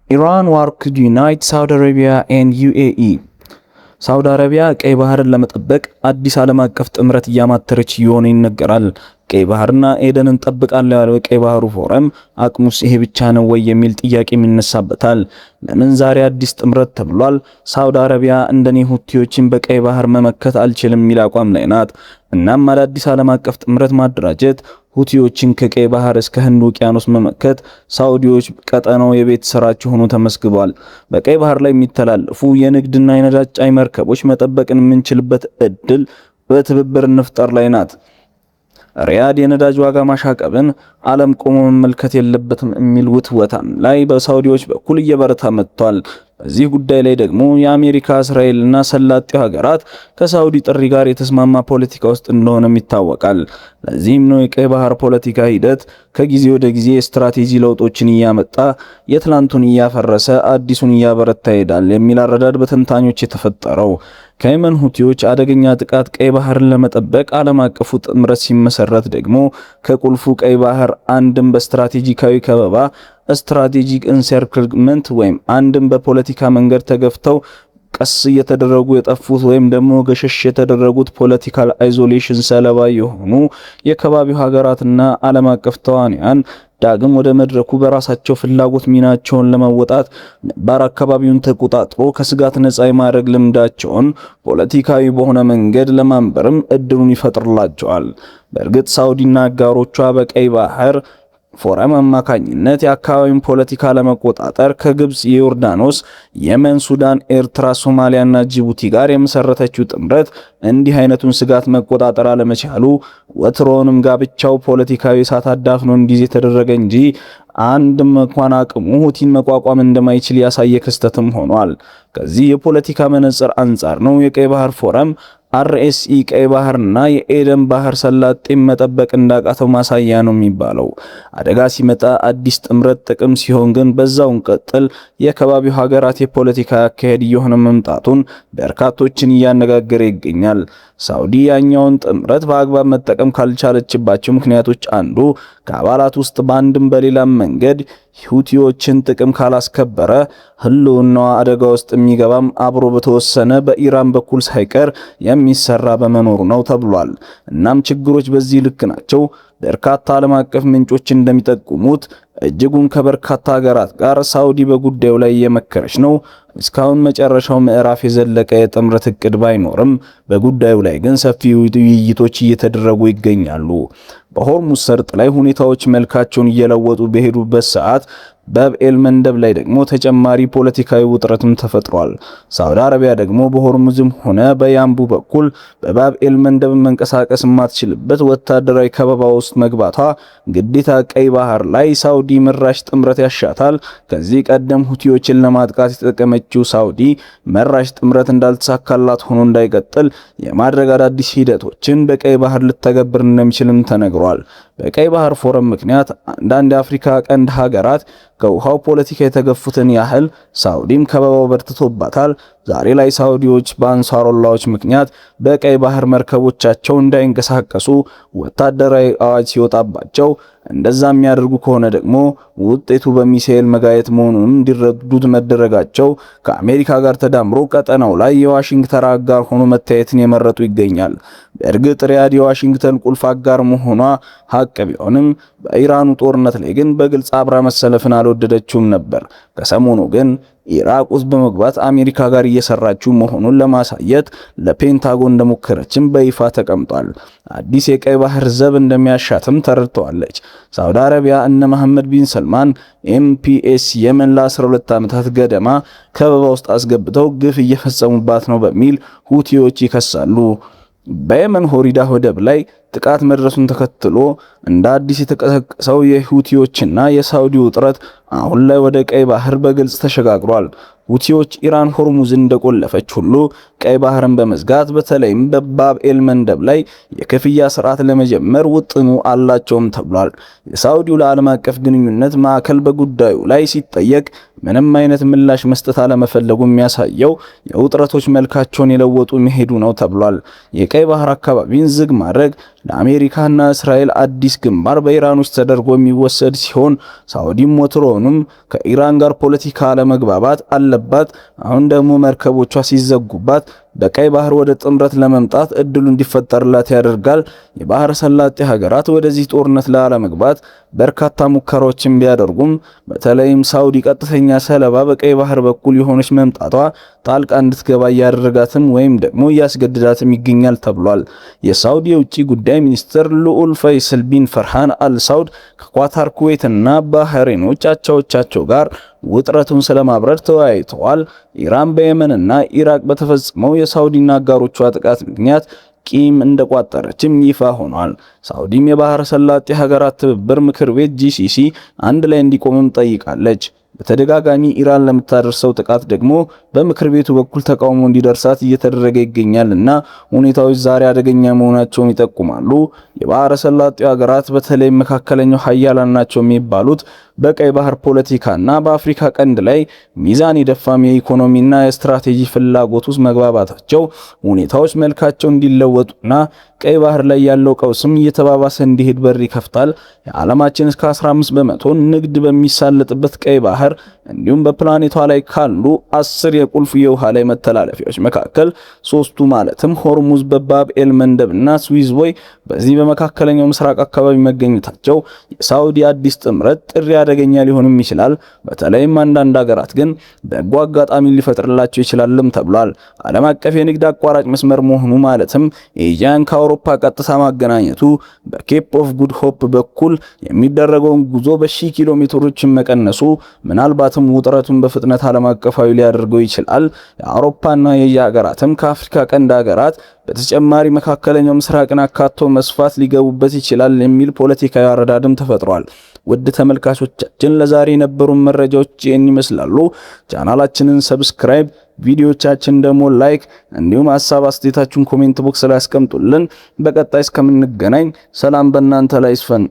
Iran war could unite Saudi Arabia and UAE. ሳውዲ አረቢያ ቀይ ባህርን ለመጠበቅ አዲስ ዓለም አቀፍ ጥምረት እያማተረች ይሆን ይነገራል። ቀይ ባህርና ኤደንን ጠብቃለሁ ያለው ቀይ ባህሩ ፎረም አቅሙስ ይሄ ብቻ ነው ወይ የሚል ጥያቄ ይነሳበታል። ለምን ዛሬ አዲስ ጥምረት ተብሏል? ሳውዲ አረቢያ እንደኔ ሁቲዎችን በቀይ ባህር መመከት አልችልም የሚል አቋም ላይ ናት። እናም አዲስ ዓለም አቀፍ ጥምረት ማደራጀት ሁቲዎችን ከቀይ ባህር እስከ ህንድ ውቅያኖስ መመከት ሳውዲዎች ቀጠናው የቤት ስራቸው ሆኖ ተመስግቧል። በቀይ ባህር ላይ የሚተላለፉ የንግድና የነዳጅ ጫኝ መርከቦች መጠበቅን የምንችልበት እድል በትብብር እንፍጠር ላይ ናት። ሪያድ የነዳጅ ዋጋ ማሻቀብን ዓለም ቆሞ መመልከት የለበትም የሚል ውትወታም ላይ በሳውዲዎች በኩል እየበረታ መጥቷል። በዚህ ጉዳይ ላይ ደግሞ የአሜሪካ እስራኤልና ሰላጤው ሀገራት ከሳውዲ ጥሪ ጋር የተስማማ ፖለቲካ ውስጥ እንደሆነም ይታወቃል። ለዚህም ነው የቀይ ባህር ፖለቲካ ሂደት ከጊዜ ወደ ጊዜ ስትራቴጂ ለውጦችን እያመጣ የትላንቱን እያፈረሰ አዲሱን እያበረታ ይሄዳል የሚል አረዳድ በተንታኞች የተፈጠረው። ከየመን ሁቲዎች አደገኛ ጥቃት ቀይ ባህርን ለመጠበቅ ዓለም አቀፉ ጥምረት ሲመሰረት ደግሞ ከቁልፉ ቀይ ባህር አንድም በስትራቴጂካዊ ከበባ ስትራቴጂክ ኢንሰርክልመንት ወይም አንድም በፖለቲካ መንገድ ተገፍተው ቀስ እየተደረጉ የጠፉት ወይም ደግሞ ገሸሽ የተደረጉት ፖለቲካል አይዞሌሽን ሰለባ የሆኑ የከባቢው ሀገራትና ዓለም አቀፍ ተዋንያን ዳግም ወደ መድረኩ በራሳቸው ፍላጎት ሚናቸውን ለመወጣት ነባር አካባቢውን ተቆጣጥሮ ከስጋት ነፃ የማድረግ ልምዳቸውን ፖለቲካዊ በሆነ መንገድ ለማንበርም እድሉን ይፈጥርላቸዋል። በእርግጥ ሳውዲና አጋሮቿ በቀይ ባህር ፎረም አማካኝነት የአካባቢውን ፖለቲካ ለመቆጣጠር ከግብጽ፣ የዮርዳኖስ፣ የመን፣ ሱዳን፣ ኤርትራ፣ ሶማሊያና ጅቡቲ ጋር የመሰረተችው ጥምረት እንዲህ አይነቱን ስጋት መቆጣጠር አለመቻሉ ወትሮውንም ጋብቻው ፖለቲካዊ እሳት አዳፍኖ እንዲይዝ የተደረገ እንጂ አንድም እንኳን አቅሙ ሁቲን መቋቋም እንደማይችል ያሳየ ክስተትም ሆኗል። ከዚህ የፖለቲካ መነጽር አንጻር ነው የቀይ ባህር ፎረም አርኤስኢ ቀይ ባህርና የኤደን ባህር ሰላጤን መጠበቅ እንዳቃተው ማሳያ ነው የሚባለው። አደጋ ሲመጣ አዲስ ጥምረት ጥቅም ሲሆን ግን በዛው እንቀጥል የከባቢው ሀገራት የፖለቲካ አካሄድ እየሆነ መምጣቱን በርካቶችን እያነጋገረ ይገኛል። ሳውዲ ያኛውን ጥምረት በአግባብ መጠቀም ካልቻለችባቸው ምክንያቶች አንዱ ከአባላት ውስጥ በአንድም በሌላም መንገድ ሁቲዎችን ጥቅም ካላስከበረ ህልውናዋ አደጋ ውስጥ የሚገባም አብሮ በተወሰነ በኢራን በኩል ሳይቀር የሚሰራ በመኖሩ ነው ተብሏል። እናም ችግሮች በዚህ ልክ ናቸው። በርካታ ዓለም አቀፍ ምንጮች እንደሚጠቁሙት እጅጉን ከበርካታ ሀገራት ጋር ሳውዲ በጉዳዩ ላይ እየመከረች ነው። እስካሁን መጨረሻው ምዕራፍ የዘለቀ የጥምረት እቅድ ባይኖርም በጉዳዩ ላይ ግን ሰፊ ውይይቶች እየተደረጉ ይገኛሉ። በሆርሙዝ ሰርጥ ላይ ሁኔታዎች መልካቸውን እየለወጡ በሄዱበት ሰዓት በባብኤል መንደብ ላይ ደግሞ ተጨማሪ ፖለቲካዊ ውጥረትም ተፈጥሯል። ሳውዲ አረቢያ ደግሞ በሆርሙዝም ሆነ በያምቡ በኩል በባብኤል መንደብ መንቀሳቀስ የማትችልበት ወታደራዊ ከበባ ውስጥ መግባቷ ግዴታ ቀይ ባህር ላይ ሳውዲ መራሽ ጥምረት ያሻታል። ከዚህ ቀደም ሁቲዎችን ለማጥቃት የተጠቀመችው ሳውዲ መራሽ ጥምረት እንዳልተሳካላት ሆኖ እንዳይቀጥል የማድረግ አዳዲስ ሂደቶችን በቀይ ባህር ልተገብር እንደሚችልም ተነግሯል። በቀይ ባህር ፎረም ምክንያት አንዳንድ የአፍሪካ ቀንድ ሀገራት ከውሃው ፖለቲካ የተገፉትን ያህል ሳውዲም ከበባው በርትቶባታል። ዛሬ ላይ ሳውዲዎች በአንሳሩላዎች ምክንያት በቀይ ባህር መርከቦቻቸው እንዳይንቀሳቀሱ ወታደራዊ አዋጅ ሲወጣባቸው እንደዛ የሚያደርጉ ከሆነ ደግሞ ውጤቱ በሚሳኤል መጋየት መሆኑን እንዲረዱት መደረጋቸው ከአሜሪካ ጋር ተዳምሮ ቀጠናው ላይ የዋሽንግተን አጋር ሆኖ መታየትን የመረጡ ይገኛል። በእርግጥ ሪያድ የዋሽንግተን ቁልፍ አጋር መሆኗ ሀቅ ቢሆንም በኢራኑ ጦርነት ላይ ግን በግልጽ አብራ መሰለፍን አልወደደችውም ነበር። ከሰሞኑ ግን ኢራቅ ውስጥ በመግባት አሜሪካ ጋር እየሰራችው መሆኑን ለማሳየት ለፔንታጎን እንደሞከረችም በይፋ ተቀምጧል። አዲስ የቀይ ባህር ዘብ እንደሚያሻትም ተረድተዋለች። ሳውዲ አረቢያ እነ መሐመድ ቢን ሰልማን ኤምፒኤስ የመን ለ12 ዓመታት ገደማ ከበባ ውስጥ አስገብተው ግፍ እየፈጸሙባት ነው በሚል ሁቲዎች ይከሳሉ። በየመን ሆሪዳ ወደብ ላይ ጥቃት መድረሱን ተከትሎ እንደ አዲስ የተቀሰቀሰው የሁቲዎችና የሳውዲ ውጥረት አሁን ላይ ወደ ቀይ ባህር በግልጽ ተሸጋግሯል። ሁቲዎች ኢራን ሆርሙዝን እንደቆለፈች ሁሉ ቀይ ባህርን በመዝጋት በተለይም በባብኤል መንደብ ላይ የክፍያ ስርዓት ለመጀመር ውጥኑ አላቸውም ተብሏል። የሳውዲው ለዓለም አቀፍ ግንኙነት ማዕከል በጉዳዩ ላይ ሲጠየቅ ምንም አይነት ምላሽ መስጠት አለመፈለጉ የሚያሳየው የውጥረቶች መልካቸውን የለወጡ መሄዱ ነው ተብሏል። የቀይ ባህር አካባቢን ዝግ ማድረግ ለአሜሪካና እስራኤል አዲስ ግንባር በኢራን ውስጥ ተደርጎ የሚወሰድ ሲሆን ሳውዲም ወትሮውንም ከኢራን ጋር ፖለቲካ አለመግባባት አለባት። አሁን ደግሞ መርከቦቿ ሲዘጉባት በቀይ ባህር ወደ ጥምረት ለመምጣት እድሉ እንዲፈጠርላት ያደርጋል። የባህረ ሰላጤ ሀገራት ወደዚህ ጦርነት ላለመግባት በርካታ ሙከራዎችን ቢያደርጉም በተለይም ሳውዲ ቀጥተኛ ሰለባ በቀይ ባህር በኩል የሆነች መምጣቷ ጣልቃ እንድትገባ እያደረጋትም ወይም ደግሞ እያስገድዳትም ይገኛል ተብሏል። የሳውዲ የውጭ ጉዳይ ሚኒስትር ልዑል ፈይሰል ቢን ፈርሃን አልሳውድ ከኳታር፣ ኩዌትና ባህሬኖች አቻዎቻቸው ጋር ውጥረቱን ስለማብረድ ተወያይተዋል። ኢራን በየመንና ኢራቅ በተፈጸመው የሳውዲና አጋሮቿ ጥቃት ምክንያት ቂም እንደቋጠረችም ይፋ ሆኗል። ሳውዲም የባህረ ሰላጤ ሀገራት ትብብር ምክር ቤት ጂሲሲ አንድ ላይ እንዲቆምም ጠይቃለች። በተደጋጋሚ ኢራን ለምታደርሰው ጥቃት ደግሞ በምክር ቤቱ በኩል ተቃውሞ እንዲደርሳት እየተደረገ ይገኛልና ሁኔታዎች ዛሬ አደገኛ መሆናቸውን ይጠቁማሉ። የባህረ ሰላጤው ሀገራት በተለይ መካከለኛው ሀያላን ናቸው የሚባሉት በቀይ ባህር ፖለቲካና በአፍሪካ ቀንድ ላይ ሚዛን የደፋም የኢኮኖሚና የስትራቴጂ ፍላጎት ውስጥ መግባባታቸው ሁኔታዎች መልካቸው እንዲለወጡና ቀይ ባህር ላይ ያለው ቀውስም እየተባባሰ እንዲሄድ በር ይከፍታል። የዓለማችን እስከ 15 በመቶ ንግድ በሚሳለጥበት ቀይ ባህር እንዲሁም በፕላኔቷ ላይ ካሉ 10 የቁልፍ የውሃ ላይ መተላለፊያዎች መካከል ሶስቱ ማለትም ሆርሙዝ፣ በባብ ኤል መንደብና ስዊዝ ቦይ በዚህ በመካከለኛው ምስራቅ አካባቢ መገኘታቸው የሳውዲ አዲስ ጥምረት ጥሪ አደገኛ ሊሆንም ይችላል። በተለይም አንዳንድ ሀገራት ግን በጎ አጋጣሚ ሊፈጥርላቸው ይችላልም ተብሏል። ዓለም አቀፍ የንግድ አቋራጭ መስመር መሆኑ ማለትም ኤጂያን ከአውሮፓ ቀጥታ ማገናኘቱ በኬፕ ኦፍ ጉድ ሆፕ በኩል የሚደረገውን ጉዞ በሺህ ኪሎ ሜትሮችን መቀነሱ ምናልባትም ውጥረቱን በፍጥነት ዓለም አቀፋዊ ሊያደርገው ይችላል። የአውሮፓና የኤዥያ ሀገራትም ከአፍሪካ ቀንድ ሀገራት በተጨማሪ መካከለኛው ምስራቅን አካቶ መስፋት ሊገቡበት ይችላል የሚል ፖለቲካዊ አረዳድም ተፈጥሯል። ውድ ተመልካቾቻችን ለዛሬ የነበሩን መረጃዎች ይህን ይመስላሉ። ቻናላችንን ሰብስክራይብ፣ ቪዲዮቻችን ደግሞ ላይክ እንዲሁም ሐሳብ አስተያየታችሁን ኮሜንት ቦክስ ላይ አስቀምጡልን። በቀጣይ እስከምንገናኝ ሰላም በእናንተ ላይ ይስፈን።